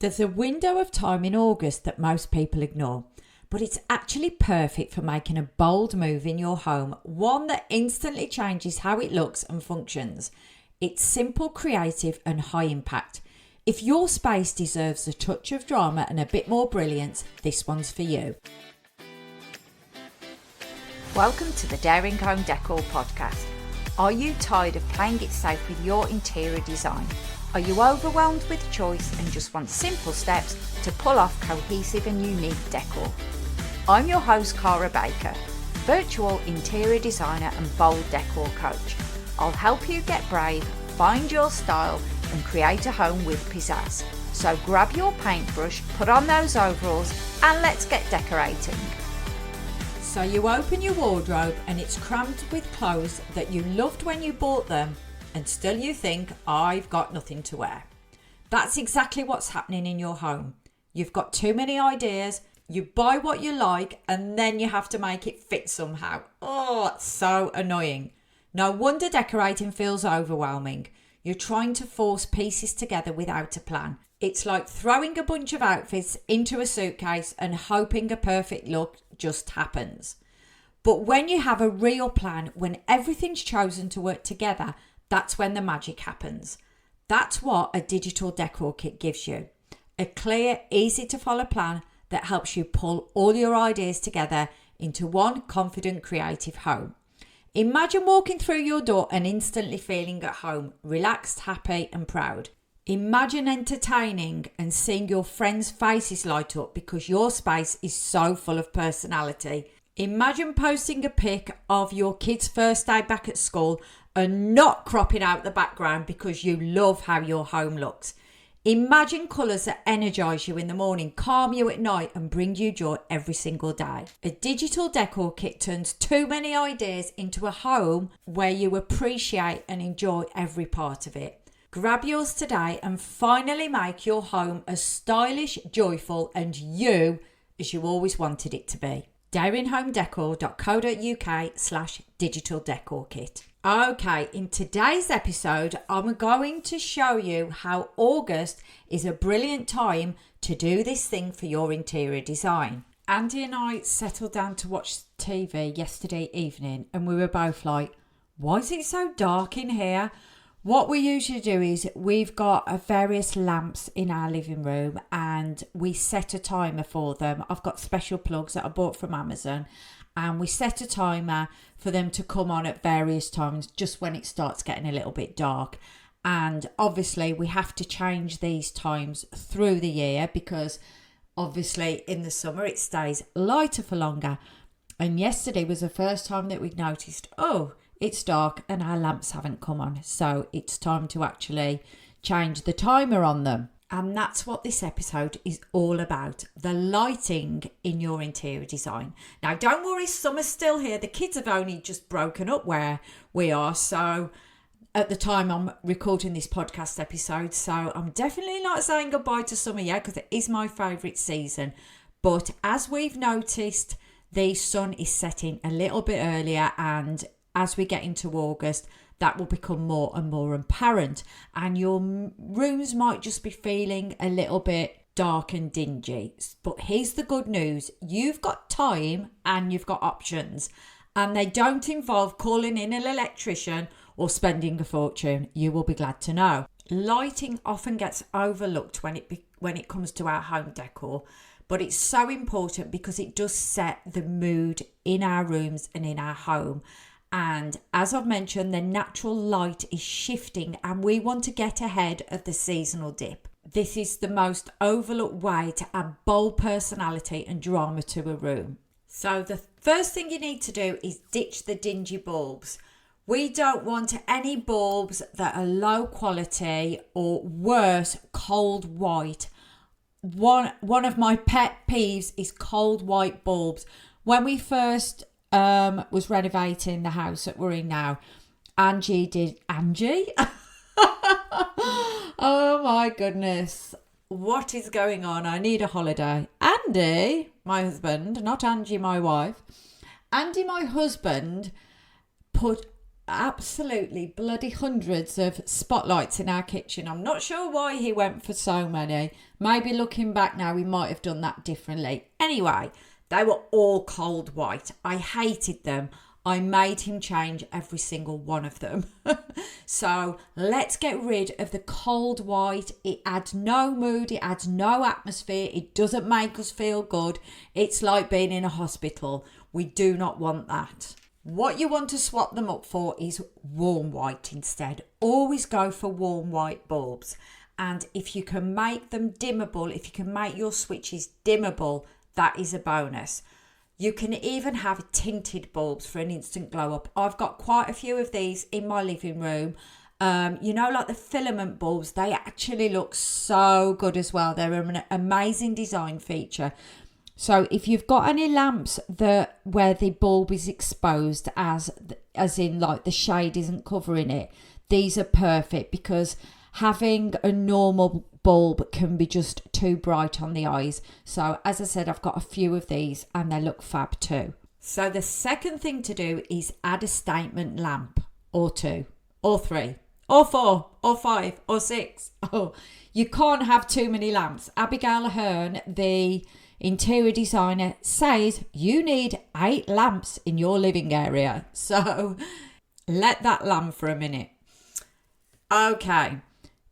There's a window of time in August that most people ignore, but it's actually perfect for making a bold move in your home, one that instantly changes how it looks and functions. It's simple, creative and high impact. If your space deserves a touch of drama and a bit more brilliance, this one's for you. Welcome to the Daring Home Decor podcast. Are you tired of playing it safe with your interior design? Are you overwhelmed with choice and just want simple steps to pull off cohesive and unique decor? I'm your host, Cara Baker, virtual interior designer and bold decor coach. I'll help you get brave, find your style and create a home with pizzazz. So grab your paintbrush, put on those overalls and let's get decorating. So you open your wardrobe and it's crammed with clothes that you loved when you bought them, and still you think, I've got nothing to wear. That's exactly what's happening in your home. You've got too many ideas, you buy what you like, and then you have to make it fit somehow. Oh, it's so annoying. No wonder decorating feels overwhelming. You're trying to force pieces together without a plan. It's like throwing a bunch of outfits into a suitcase and hoping a perfect look just happens. But when you have a real plan, when everything's chosen to work together, that's when the magic happens. That's what a digital decor kit gives you. A clear, easy to follow plan that helps you pull all your ideas together into one confident, creative home. Imagine walking through your door and instantly feeling at home, relaxed, happy and proud. Imagine entertaining and seeing your friends' faces light up because your space is so full of personality. Imagine posting a pic of your kid's first day back at school and not cropping out the background because you love how your home looks. Imagine colours that energise you in the morning, calm you at night and bring you joy every single day. A digital decor kit turns too many ideas into a home where you appreciate and enjoy every part of it. Grab yours today and finally make your home as stylish, joyful and you as you always wanted it to be. daringhomedecor.co.uk/digital decor kit. Okay, in today's episode, I'm going to show you how August is a brilliant time to do this thing for your interior design. Andy and I settled down to watch TV yesterday evening and we were both like, why is it so dark in here? What we usually do is we've got various lamps in our living room and we set a timer for them. I've got special plugs that I bought from Amazon and we set a timer for them to come on at various times just when it starts getting a little bit dark. And obviously we have to change these times through the year because obviously in the summer it stays lighter for longer. And yesterday was the first time that we'd noticed, it's dark and our lamps haven't come on. So it's time to actually change the timer on them. And that's what this episode is all about. The lighting in your interior design. Now, don't worry, summer's still here. The kids have only just broken up where we are. So at the time I'm recording this podcast episode. So I'm definitely not saying goodbye to summer yet because it is my favourite season. But as we've noticed, the sun is setting a little bit earlier and as we get into August, that will become more and more apparent. And your rooms might just be feeling a little bit dark and dingy. But here's the good news. You've got time and you've got options. And they don't involve calling in an electrician or spending a fortune. You will be glad to know. Lighting often gets overlooked when it comes to our home decor. But it's so important because it does set the mood in our rooms and in our home. And as I've mentioned, the natural light is shifting and we want to get ahead of the seasonal dip. This is the most overlooked way to add bold personality and drama to a room. So the first thing you need to do is ditch the dingy bulbs. We don't want any bulbs that are low quality or worse, cold white. One of my pet peeves is cold white bulbs. When we first was renovating the house that we're in now, Angie? Oh my goodness. What is going on? I need a holiday. Andy, my husband, not Angie, my wife. Andy, my husband, put absolutely bloody hundreds of spotlights in our kitchen. I'm not sure why he went for so many. Maybe looking back now, we might have done that differently. Anyway, they were all cold white. I hated them. I made him change every single one of them. So let's get rid of the cold white. It adds no mood. It adds no atmosphere. It doesn't make us feel good. It's like being in a hospital. We do not want that. What you want to swap them up for is warm white instead. Always go for warm white bulbs. And if you can make them dimmable, if you can make your switches dimmable, that is a bonus. You can even have tinted bulbs for an instant glow up. I've got quite a few of these in my living room. Like the filament bulbs, they actually look so good as well. They're an amazing design feature. So if you've got any lamps where the bulb is exposed, as in like the shade isn't covering it, these are perfect, because having a normal bulb can be just too bright on the eyes. So as I said, I've got a few of these and they look fab too. So the second thing to do is add a statement lamp, or 2 or 3 or 4 or 5 or 6. Oh, you can't have too many lamps. Abigail Ahern, the interior designer, says you need 8 lamps in your living area. So let that land for a minute. Okay.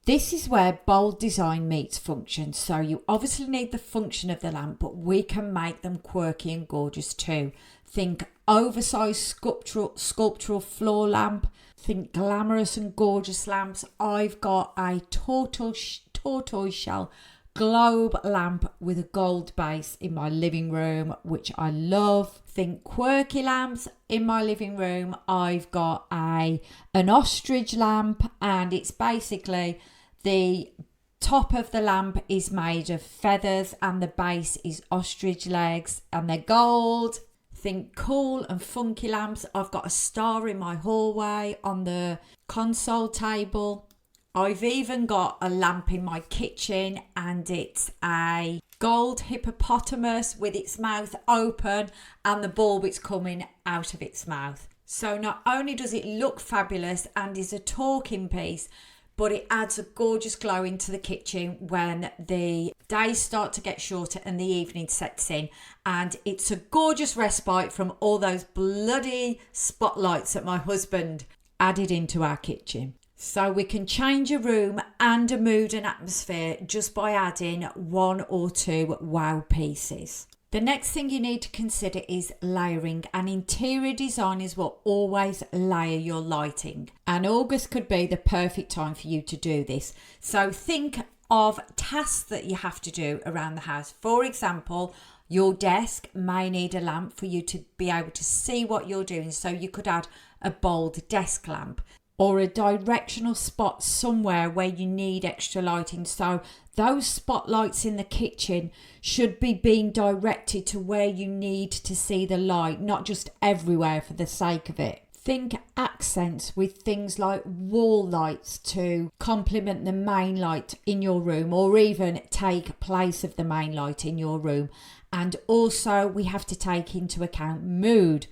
This is where bold design meets function. So you obviously need the function of the lamp, but we can make them quirky and gorgeous too. Think oversized sculptural floor lamp. Think glamorous and gorgeous lamps. I've got a tortoise shell globe lamp with a gold base in my living room, which I love. Think quirky lamps in my living room. I've got an ostrich lamp, and it's basically the top of the lamp is made of feathers and the base is ostrich legs, and they're gold. Think cool and funky lamps. I've got a star in my hallway on the console table. I've even got a lamp in my kitchen, and it's a gold hippopotamus with its mouth open and the bulb is coming out of its mouth. So not only does it look fabulous and is a talking piece, but it adds a gorgeous glow into the kitchen when the days start to get shorter and the evening sets in. And it's a gorgeous respite from all those bloody spotlights that my husband added into our kitchen. So we can change a room and a mood and atmosphere just by adding 1 or 2 wow pieces. The next thing you need to consider is layering, and interior designers will always layer your lighting. And August could be the perfect time for you to do this. So think of tasks that you have to do around the house. For example, your desk may need a lamp for you to be able to see what you're doing. So you could add a bold desk lamp, or a directional spot somewhere where you need extra lighting. So those spotlights in the kitchen should be being directed to where you need to see the light, not just everywhere for the sake of it. Think accents with things like wall lights to complement the main light in your room, or even take place of the main light in your room. And also we have to take into account mood.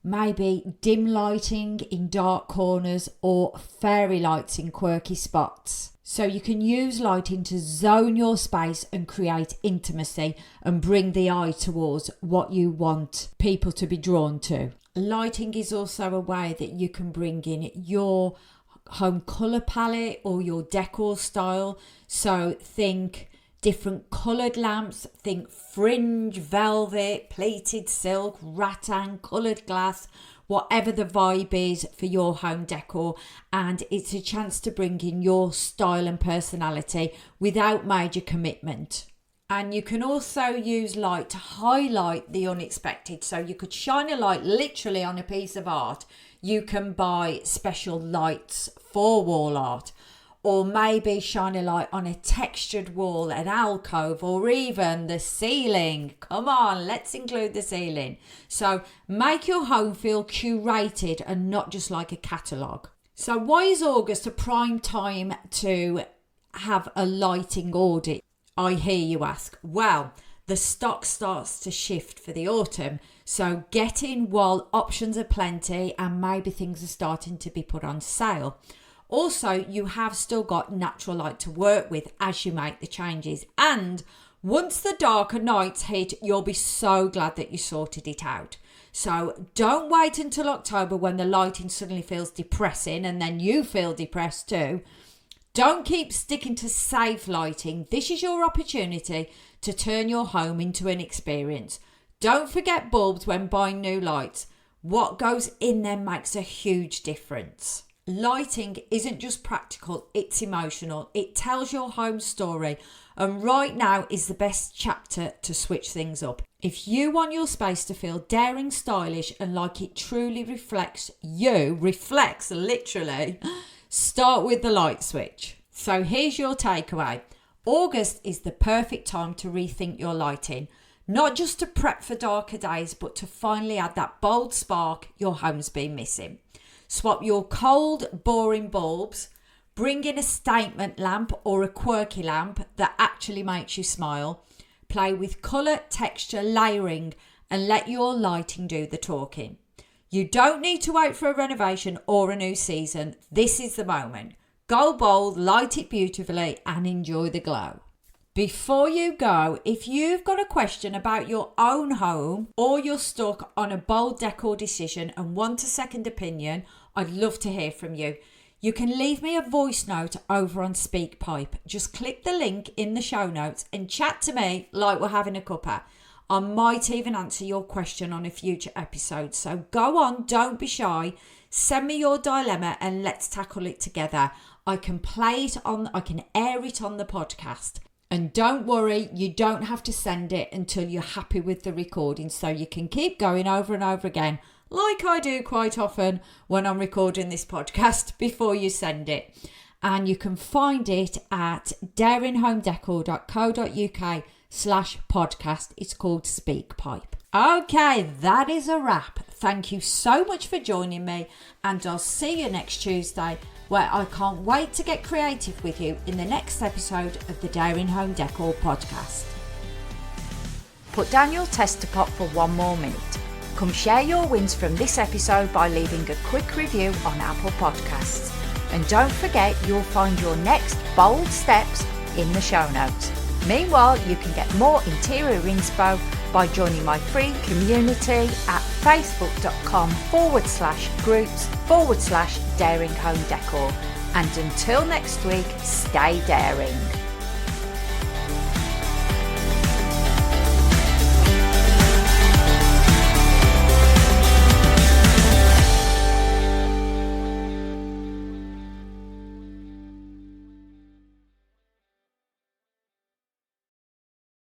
Maybe dim lighting in dark corners, or fairy lights in quirky spots. So you can use lighting to zone your space and create intimacy and bring the eye towards what you want people to be drawn to. Lighting is also a way that you can bring in your home colour palette or your decor style. So think different coloured lamps, think fringe, velvet, pleated silk, rattan, coloured glass, whatever the vibe is for your home decor. And it's a chance to bring in your style and personality without major commitment. And you can also use light to highlight the unexpected. So you could shine a light literally on a piece of art. You can buy special lights for wall art. Or maybe shine a light on a textured wall, an alcove, or even the ceiling. Come on, let's include the ceiling. So make your home feel curated and not just like a catalogue. So why is August a prime time to have a lighting audit? I hear you ask. Well, the stock starts to shift for the autumn. So get in while options are plenty and maybe things are starting to be put on sale. Also, you have still got natural light to work with as you make the changes. And once the darker nights hit, you'll be so glad that you sorted it out. So don't wait until October when the lighting suddenly feels depressing and then you feel depressed too. Don't keep sticking to safe lighting. This is your opportunity to turn your home into an experience. Don't forget bulbs when buying new lights. What goes in them makes a huge difference. Lighting isn't just practical, it's emotional. It tells your home story. And right now is the best chapter to switch things up. If you want your space to feel daring, stylish, and like it truly reflects literally, start with the light switch. So here's your takeaway. August is the perfect time to rethink your lighting. Not just to prep for darker days, but to finally add that bold spark your home's been missing. Swap your cold, boring bulbs. Bring in a statement lamp or a quirky lamp that actually makes you smile. Play with colour, texture, layering, and let your lighting do the talking. You don't need to wait for a renovation or a new season. This is the moment. Go bold, light it beautifully, and enjoy the glow. Before you go, if you've got a question about your own home or you're stuck on a bold decor decision and want a second opinion, I'd love to hear from you. You can leave me a voice note over on Speakpipe. Just click the link in the show notes and chat to me like we're having a cuppa. I might even answer your question on a future episode. So go on, don't be shy. Send me your dilemma and let's tackle it together. I can air it on the podcast. And don't worry, you don't have to send it until you're happy with the recording, so you can keep going over and over again, like I do quite often when I'm recording this podcast, before you send it. And you can find it at daringhomedecor.co.uk/podcast. It's called Speakpipe. Okay, that is a wrap. Thank you so much for joining me, and I'll see you next Tuesday, where I can't wait to get creative with you in the next episode of the Daring Home Decor podcast. Put down your tester pot for one more minute. Come share your wins from this episode by leaving a quick review on Apple Podcasts. And don't forget, you'll find your next bold steps in the show notes. Meanwhile, you can get more interior inspo by joining my free community at facebook.com/groups/Daring Home Decor. And until next week, stay daring.